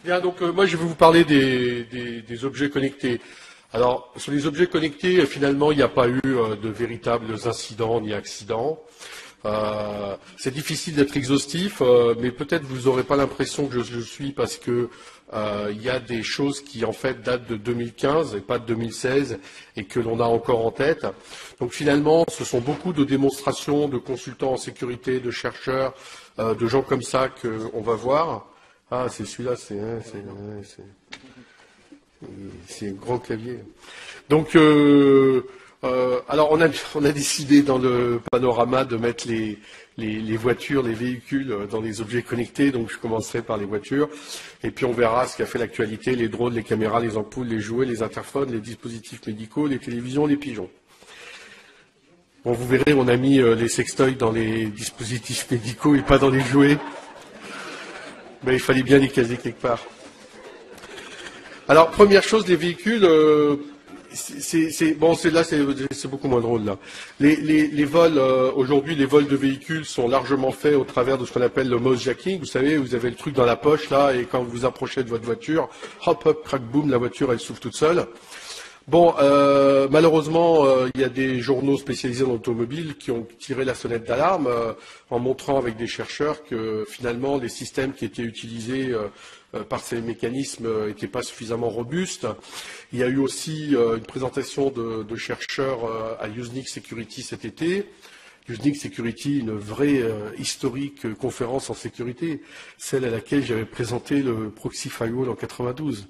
Bien, donc moi je vais vous parler des objets connectés. Alors, sur les objets connectés, finalement, il n'y a pas eu de véritables incidents ni accidents. C'est difficile d'être exhaustif, mais peut-être vous n'aurez pas l'impression que je le suis parce que il y a des choses qui en fait datent de 2015 et pas de 2016 et que l'on a encore en tête. Donc finalement, ce sont beaucoup de démonstrations de consultants en sécurité, de chercheurs, de gens comme ça qu'on va voir. Ah, c'est celui-là, c'est un grand clavier. Donc, alors on a décidé dans le panorama de mettre les voitures, les véhicules dans les objets connectés. Donc, je commencerai par les voitures. Et puis, on verra ce qu'a fait l'actualité, les drones, les caméras, les ampoules, les jouets, les interphones, les dispositifs médicaux, les télévisions, les pigeons. Bon, vous verrez, on a mis les sextoys dans les dispositifs médicaux et pas dans les jouets. Mais il fallait bien les caser quelque part. Alors, première chose, les véhicules, c'est beaucoup moins drôle là. Les vols, aujourd'hui, les vols de véhicules sont largement faits au travers de ce qu'on appelle le mouse jacking. Vous savez, vous avez le truc dans la poche là, et quand vous vous approchez de votre voiture, hop, hop, crac, boum, la voiture, elle s'ouvre toute seule. Bon, malheureusement, il y a des journaux spécialisés dans l'automobile qui ont tiré la sonnette d'alarme en montrant avec des chercheurs que finalement les systèmes qui étaient utilisés par ces mécanismes n'étaient pas suffisamment robustes. Il y a eu aussi une présentation de chercheurs à Usenix Security cet été. Usenix Security, une vraie historique conférence en sécurité, celle à laquelle j'avais présenté le proxy firewall en 92.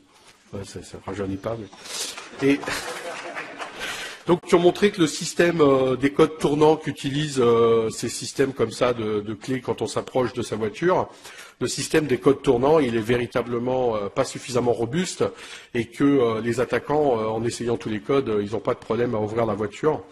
Ouais, ça ne rajeunit pas. Et donc, ils ont montré que le système des codes tournants qu'utilisent ces systèmes comme ça de clés quand on s'approche de sa voiture, le système des codes tournants, il est véritablement pas suffisamment robuste et que les attaquants, en essayant tous les codes, ils n'ont pas de problème à ouvrir la voiture.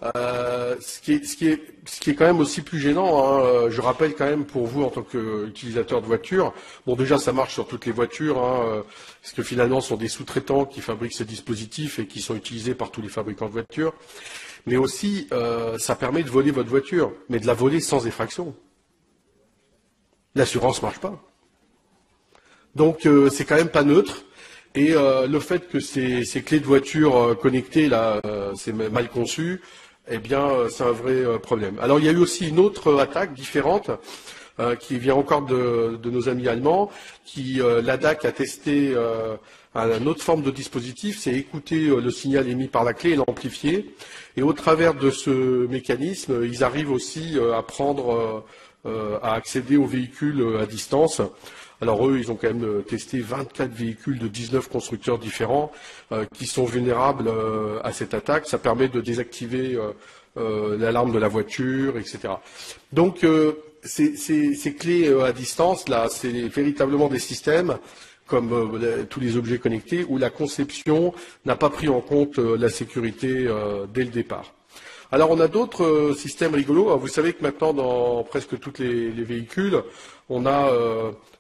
Ce qui est quand même aussi plus gênant, hein, je rappelle quand même pour vous en tant qu'utilisateur de voiture, bon déjà ça marche sur toutes les voitures, hein, parce que finalement ce sont des sous-traitants qui fabriquent ces dispositifs et qui sont utilisés par tous les fabricants de voitures, mais aussi ça permet de voler votre voiture, mais de la voler sans effraction. L'assurance marche pas. Donc c'est quand même pas neutre. Et le fait que ces clés de voiture connectées là, c'est mal conçu, eh bien, c'est un vrai problème. Alors, il y a eu aussi une autre attaque différente qui vient encore de nos amis allemands, qui l'ADAC a testé une autre forme de dispositif, c'est écouter le signal émis par la clé et l'amplifier. Et au travers de ce mécanisme, ils arrivent aussi à accéder aux véhicules à distance. Alors eux, ils ont quand même testé 24 véhicules de 19 constructeurs différents qui sont vulnérables à cette attaque. Ça permet de désactiver l'alarme de la voiture, etc. Donc ces clés à distance, là, c'est véritablement des systèmes comme tous les objets connectés où la conception n'a pas pris en compte la sécurité dès le départ. Alors on a d'autres systèmes rigolos. Alors, vous savez que maintenant dans presque tous les véhicules, on a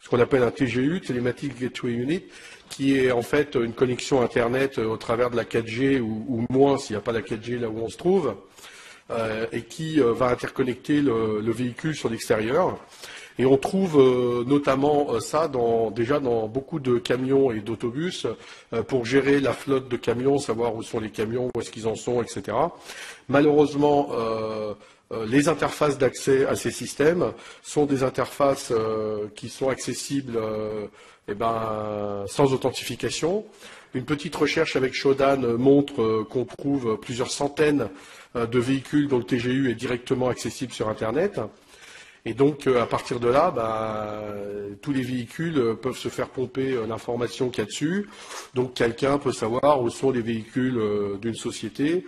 ce qu'on appelle un TGU, Telematic Gateway Unit, qui est en fait une connexion Internet au travers de la 4G ou moins s'il n'y a pas la 4G là où on se trouve, et qui va interconnecter le véhicule sur l'extérieur. Et on trouve notamment ça déjà dans beaucoup de camions et d'autobus pour gérer la flotte de camions, savoir où sont les camions, où est-ce qu'ils en sont, etc. Malheureusement, les interfaces d'accès à ces systèmes sont des interfaces qui sont accessibles sans authentification. Une petite recherche avec Shodan montre qu'on trouve plusieurs centaines de véhicules dont le TGU est directement accessible sur Internet. Et donc, à partir de là, tous les véhicules peuvent se faire pomper l'information qu'il y a dessus. Donc, quelqu'un peut savoir où sont les véhicules d'une société.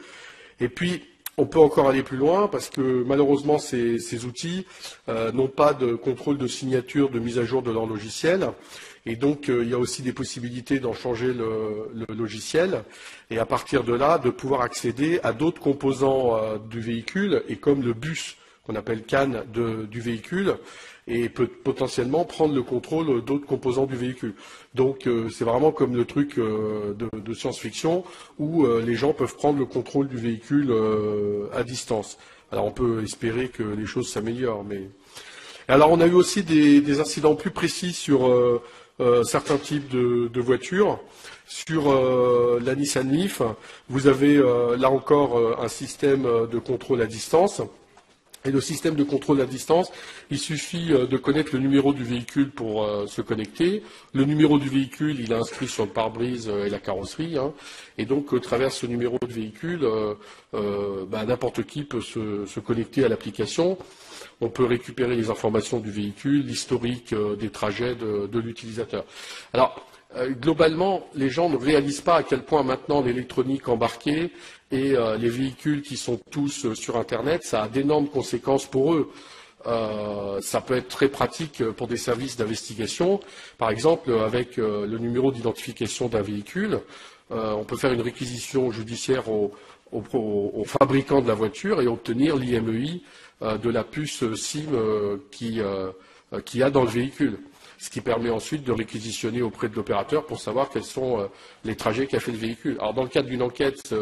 Et puis, on peut encore aller plus loin parce que malheureusement, ces outils n'ont pas de contrôle de signature, de mise à jour de leur logiciel. Et donc, il y a aussi des possibilités d'en changer le logiciel. Et à partir de là, de pouvoir accéder à d'autres composants du véhicule et comme le bus qu'on appelle CAN du véhicule et peut potentiellement prendre le contrôle d'autres composants du véhicule. Donc c'est vraiment comme le truc de science-fiction où les gens peuvent prendre le contrôle du véhicule à distance. Alors on peut espérer que les choses s'améliorent. Mais alors on a eu aussi des incidents plus précis sur certains types de voitures. Sur la Nissan Leaf, vous avez là encore un système de contrôle à distance. Et le système de contrôle à distance, il suffit de connaître le numéro du véhicule pour se connecter. Le numéro du véhicule, il est inscrit sur le pare-brise et la carrosserie. Hein. Et donc, au travers ce numéro de véhicule, n'importe qui peut se connecter à l'application. On peut récupérer les informations du véhicule, l'historique des trajets de l'utilisateur. Alors, globalement, les gens ne réalisent pas à quel point maintenant l'électronique embarquée et les véhicules qui sont tous sur Internet, ça a d'énormes conséquences pour eux. Ça peut être très pratique pour des services d'investigation. Par exemple, avec le numéro d'identification d'un véhicule, on peut faire une réquisition judiciaire au fabricant de la voiture et obtenir l'IMEI de la puce SIM qu'il y a dans le véhicule. Ce qui permet ensuite de réquisitionner auprès de l'opérateur pour savoir quels sont les trajets qu'a fait le véhicule. Alors dans le cadre d'une enquête,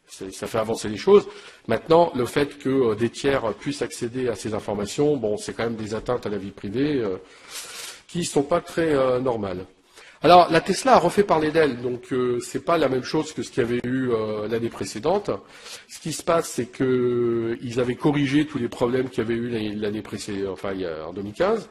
ça fait avancer les choses. Maintenant, le fait que des tiers puissent accéder à ces informations, bon, c'est quand même des atteintes à la vie privée qui ne sont pas très normales. Alors la Tesla a refait parler d'elle, donc c'est pas la même chose que ce qu'il y avait eu l'année précédente. Ce qui se passe, c'est qu'ils avaient corrigé tous les problèmes qu'il y avait eu l'année précédente, enfin en 2015.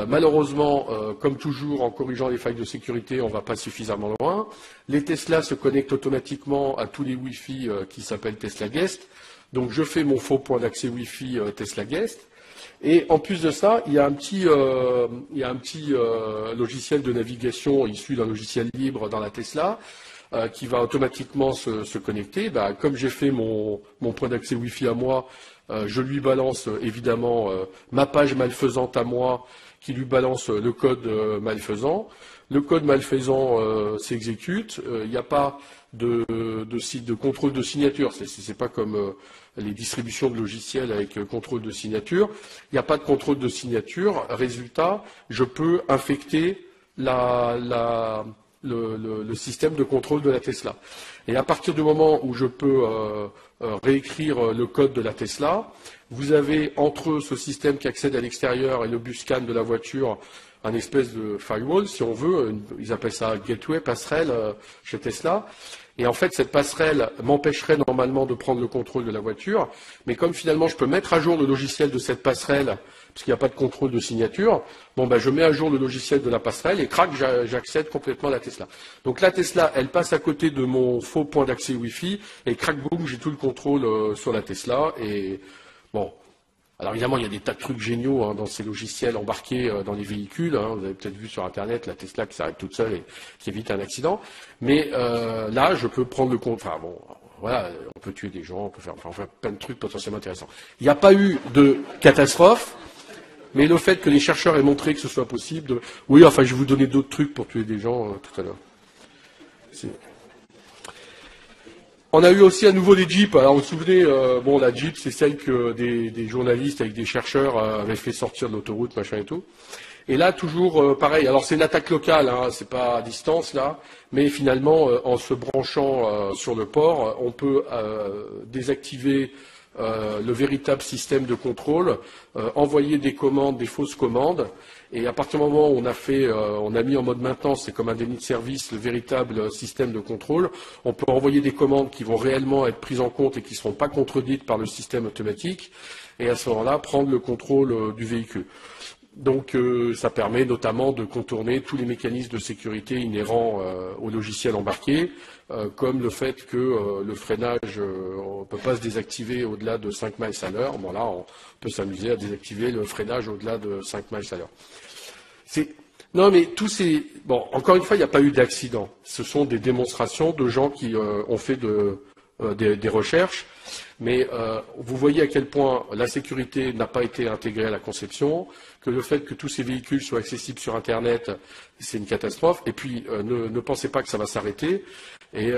Malheureusement, comme toujours, en corrigeant les failles de sécurité, on ne va pas suffisamment loin. Les Tesla se connectent automatiquement à tous les Wi-Fi qui s'appellent Tesla Guest. Donc je fais mon faux point d'accès Wi-Fi Tesla Guest. Et en plus de ça, il y a un petit logiciel de navigation issu d'un logiciel libre dans la Tesla qui va automatiquement se connecter. Comme j'ai fait mon point d'accès Wi-Fi à moi, je lui balance évidemment ma page malfaisante à moi qui lui balance le code malfaisant. Le code malfaisant s'exécute. Il n'y a pas de contrôle de signature. C'est pas comme les distributions de logiciels avec contrôle de signature. Il n'y a pas de contrôle de signature. Résultat, je peux infecter le système de contrôle de la Tesla. Et à partir du moment où je peux réécrire le code de la Tesla, vous avez entre eux ce système qui accède à l'extérieur et le bus scan de la voiture, un espèce de firewall, si on veut, ils appellent ça gateway, passerelle chez Tesla. Et en fait, cette passerelle m'empêcherait normalement de prendre le contrôle de la voiture. Mais comme finalement, je peux mettre à jour le logiciel de cette passerelle, parce qu'il n'y a pas de contrôle de signature, je mets à jour le logiciel de la passerelle et crac, j'accède complètement à la Tesla. Donc la Tesla, elle passe à côté de mon faux point d'accès Wi-Fi et crac, boum, j'ai tout le contrôle sur la Tesla. Et bon. Alors évidemment, il y a des tas de trucs géniaux dans ces logiciels embarqués dans les véhicules. Vous avez peut-être vu sur Internet la Tesla qui s'arrête toute seule et qui évite un accident. Mais là, je peux prendre le compte. Enfin bon, voilà, on peut tuer des gens, on peut faire plein de trucs potentiellement intéressants. Il n'y a pas eu de catastrophe, mais le fait que les chercheurs aient montré que ce soit possible. Oui, enfin, je vais vous donner d'autres trucs pour tuer des gens tout à l'heure. On a eu aussi à nouveau des Jeeps. Alors vous vous souvenez, la Jeep, c'est celle que des journalistes avec des chercheurs avaient fait sortir de l'autoroute, machin et tout. Et là, toujours pareil. Alors c'est une attaque locale, c'est pas à distance là, mais finalement, en se branchant sur le port, on peut désactiver le véritable système de contrôle, envoyer des commandes, des fausses commandes. Et à partir du moment où on a mis en mode maintenance, c'est comme un déni de service, le véritable système de contrôle, on peut envoyer des commandes qui vont réellement être prises en compte et qui ne seront pas contredites par le système automatique, et à ce moment-là, prendre le contrôle du véhicule. Donc ça permet notamment de contourner tous les mécanismes de sécurité inhérents au logiciel embarqué, comme le fait que le freinage, on ne peut pas se désactiver au-delà de 5 miles à l'heure. Bon là, on peut s'amuser à désactiver le freinage au-delà de 5 miles à l'heure. Non mais encore une fois, il n'y a pas eu d'accident. Ce sont des démonstrations de gens qui ont fait des recherches. Mais vous voyez à quel point la sécurité n'a pas été intégrée à la conception, que le fait que tous ces véhicules soient accessibles sur Internet, c'est une catastrophe. Et puis, ne pensez pas que ça va s'arrêter. Et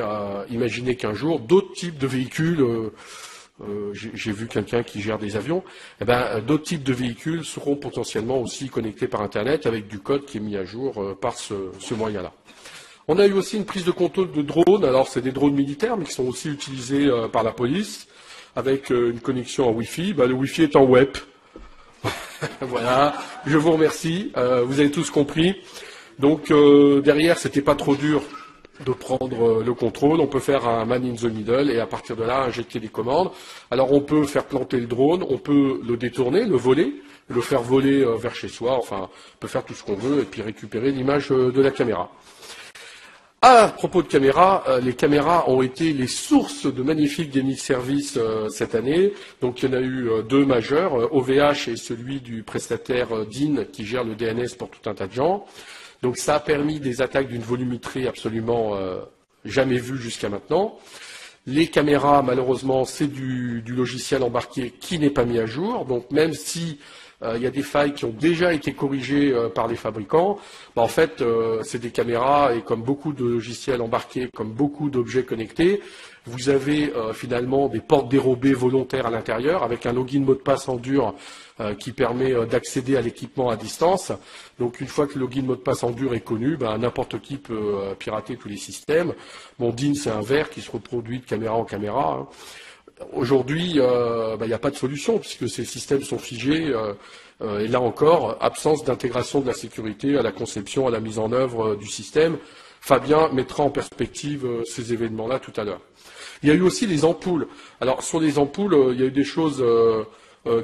imaginez qu'un jour, d'autres types de véhicules, j'ai vu quelqu'un qui gère des avions, d'autres types de véhicules seront potentiellement aussi connectés par Internet avec du code qui est mis à jour par ce moyen-là. On a eu aussi une prise de contrôle de drones. Alors, c'est des drones militaires, mais qui sont aussi utilisés par la police, avec une connexion en Wi-Fi. Le Wi-Fi est en web. Voilà, je vous remercie. Vous avez tous compris. Donc derrière, c'était pas trop dur de prendre le contrôle. On peut faire un man in the middle et à partir de là, injecter des commandes. Alors on peut faire planter le drone, on peut le détourner, le voler, le faire voler vers chez soi. Enfin, on peut faire tout ce qu'on veut et puis récupérer l'image de la caméra. À propos de caméras, les caméras ont été les sources de magnifiques dénis de service cette année. Donc il y en a eu deux majeurs, OVH et celui du prestataire DIN qui gère le DNS pour tout un tas de gens. Donc ça a permis des attaques d'une volumétrie absolument jamais vue jusqu'à maintenant. Les caméras, malheureusement, c'est du logiciel embarqué qui n'est pas mis à jour. Donc même si il y a des failles qui ont déjà été corrigées par les fabricants, en fait, c'est des caméras et comme beaucoup de logiciels embarqués, comme beaucoup d'objets connectés, vous avez finalement des portes dérobées volontaires à l'intérieur avec un login mot de passe en dur qui permet d'accéder à l'équipement à distance. Donc une fois que le login mot de passe en dur est connu, n'importe qui peut pirater tous les systèmes. Bon, DIN, c'est un verre qui se reproduit de caméra en caméra. Aujourd'hui, il n'y a pas de solution puisque ces systèmes sont figés et là encore, absence d'intégration de la sécurité à la conception, à la mise en œuvre du système. Fabien mettra en perspective ces événements-là tout à l'heure. Il y a eu aussi les ampoules. Alors sur les ampoules, il y a eu des choses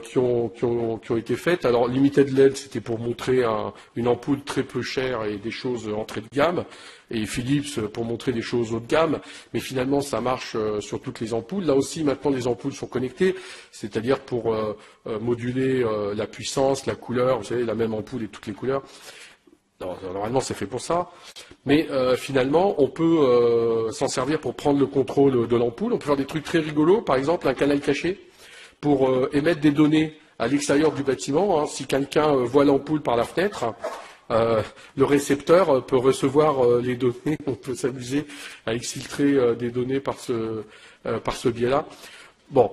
qui ont été faites. Alors Limited LED, c'était pour montrer une ampoule très peu chère et des choses entrée de gamme, et Philips pour montrer des choses haut de gamme, mais finalement ça marche sur toutes les ampoules. Là aussi maintenant les ampoules sont connectées, c'est-à-dire pour moduler la puissance, la couleur, vous savez, la même ampoule et toutes les couleurs. Alors, normalement c'est fait pour ça, mais finalement on peut s'en servir pour prendre le contrôle de l'ampoule. On peut faire des trucs très rigolos, par exemple un canal caché pour émettre des données à l'extérieur du bâtiment. Si quelqu'un voit l'ampoule par la fenêtre, le récepteur peut recevoir les données. On peut s'amuser à exfiltrer des données par ce biais-là. Bon,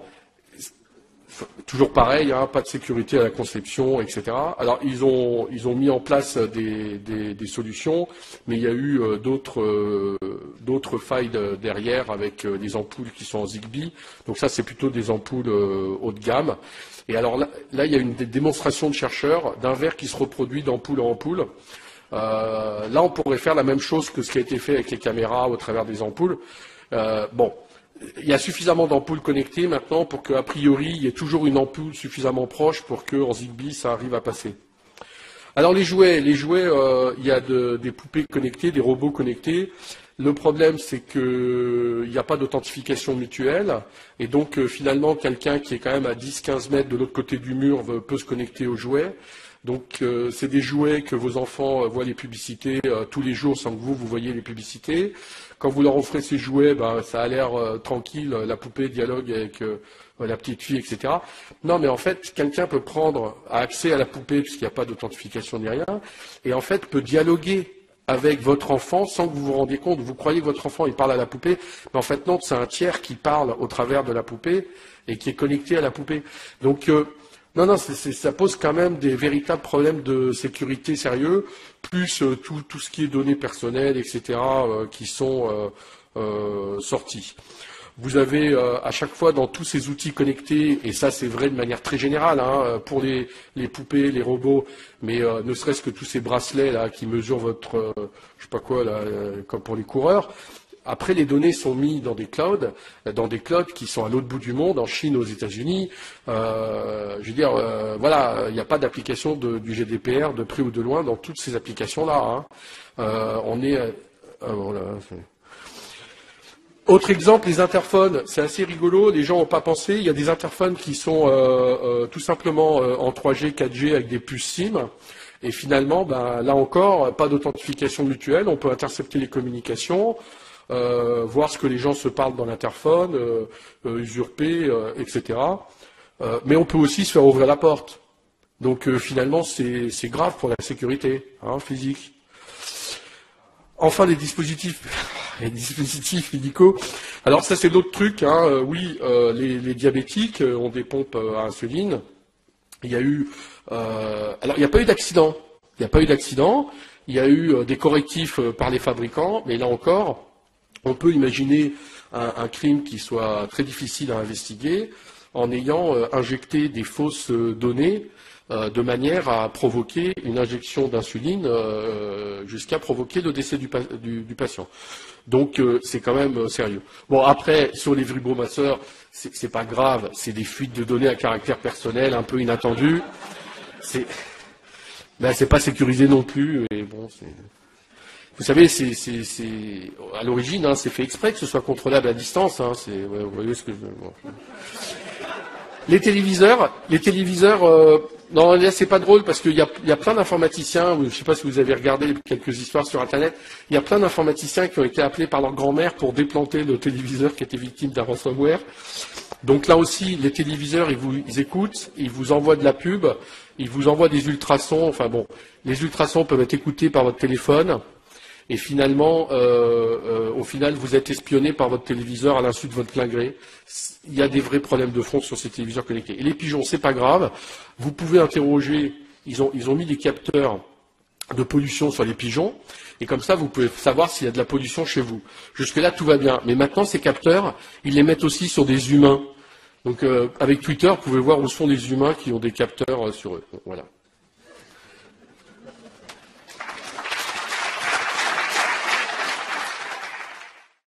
toujours pareil, pas de sécurité à la conception, etc. Alors ils ont mis en place des solutions, mais il y a eu d'autres failles derrière avec des ampoules qui sont en Zigbee. Donc ça c'est plutôt des ampoules haut de gamme. Et alors là il y a une démonstration de chercheurs d'un verre qui se reproduit d'ampoule en ampoule. Là on pourrait faire la même chose que ce qui a été fait avec les caméras au travers des ampoules. Bon. Il y a suffisamment d'ampoules connectées maintenant pour qu'a priori, il y ait toujours une ampoule suffisamment proche pour qu'en Zigbee, ça arrive à passer. Alors les jouets, il y a des poupées connectées, des robots connectés. Le problème, c'est qu'il n'y a pas d'authentification mutuelle. Et donc, finalement, quelqu'un qui est quand même à 10-15 mètres de l'autre côté du mur peut se connecter aux jouets. Donc, c'est des jouets que vos enfants voient les publicités tous les jours sans que vous voyez les publicités. Quand vous leur offrez ces jouets, ça a l'air tranquille, la poupée dialogue avec la petite fille, etc. Non, mais en fait, quelqu'un peut a accès à la poupée puisqu'il n'y a pas d'authentification ni rien, et en fait peut dialoguer avec votre enfant sans que vous vous rendiez compte. Vous croyez que votre enfant il parle à la poupée, mais en fait non, c'est un tiers qui parle au travers de la poupée et qui est connecté à la poupée. Donc non, ça pose quand même des véritables problèmes de sécurité sérieux, plus tout ce qui est données personnelles, etc., qui sont sortis. Vous avez à chaque fois dans tous ces outils connectés, et ça c'est vrai de manière très générale, pour les poupées, les robots, mais ne serait-ce que tous ces bracelets là qui mesurent votre, je sais pas quoi là, comme pour les coureurs. Après, les données sont mises dans des clouds qui sont à l'autre bout du monde, en Chine, aux États-Unis. Je veux dire, voilà, il n'y a pas d'application du GDPR de près ou de loin dans toutes ces applications-là. Voilà, autre exemple, les interphones, c'est assez rigolo, les gens n'ont pas pensé. Il y a des interphones qui sont tout simplement en 3G, 4G avec des puces SIM. Et finalement, là encore, pas d'authentification mutuelle. On peut intercepter les communications. Voir ce que les gens se parlent dans l'interphone, usurper, etc. Mais on peut aussi se faire ouvrir la porte. Donc finalement, c'est grave pour la sécurité physique. Enfin, les dispositifs médicaux. Alors ça, c'est d'autres trucs. Oui, les diabétiques ont des pompes à insuline. Il y a eu... alors, il n'y a pas eu d'accident. Il y a eu des correctifs par les fabricants, mais là encore... On peut imaginer un crime qui soit très difficile à investiguer en ayant injecté des fausses données de manière à provoquer une injection d'insuline jusqu'à provoquer le décès du patient. Donc c'est quand même sérieux. Bon, après, sur les vibromasseurs, c'est pas grave, c'est des fuites de données à caractère personnel un peu inattendues. C'est pas sécurisé non plus. Et bon, vous savez, à l'origine, hein, c'est fait exprès que ce soit contrôlable à distance. Hein, vous voyez ce que je veux. Bon. Les téléviseurs, non, là c'est pas drôle parce qu'il y a plein d'informaticiens, je ne sais pas si vous avez regardé quelques histoires sur Internet, il y a plein d'informaticiens qui ont été appelés par leur grand-mère pour déplanter le téléviseur qui était victime d'un ransomware. Donc là aussi, les téléviseurs, ils écoutent, ils vous envoient de la pub, ils vous envoient des ultrasons, enfin bon, les ultrasons peuvent être écoutés par votre téléphone. Et finalement, au final, vous êtes espionné par votre téléviseur à l'insu de votre plein gré. Il y a des vrais problèmes de fond sur ces téléviseurs connectés. Et les pigeons, c'est pas grave. Vous pouvez interroger. Ils ont mis des capteurs de pollution sur les pigeons. Et comme ça, vous pouvez savoir s'il y a de la pollution chez vous. Jusque-là, tout va bien. Mais maintenant, ces capteurs, ils les mettent aussi sur des humains. Donc, avec Twitter, vous pouvez voir où sont les humains qui ont des capteurs sur eux. Voilà.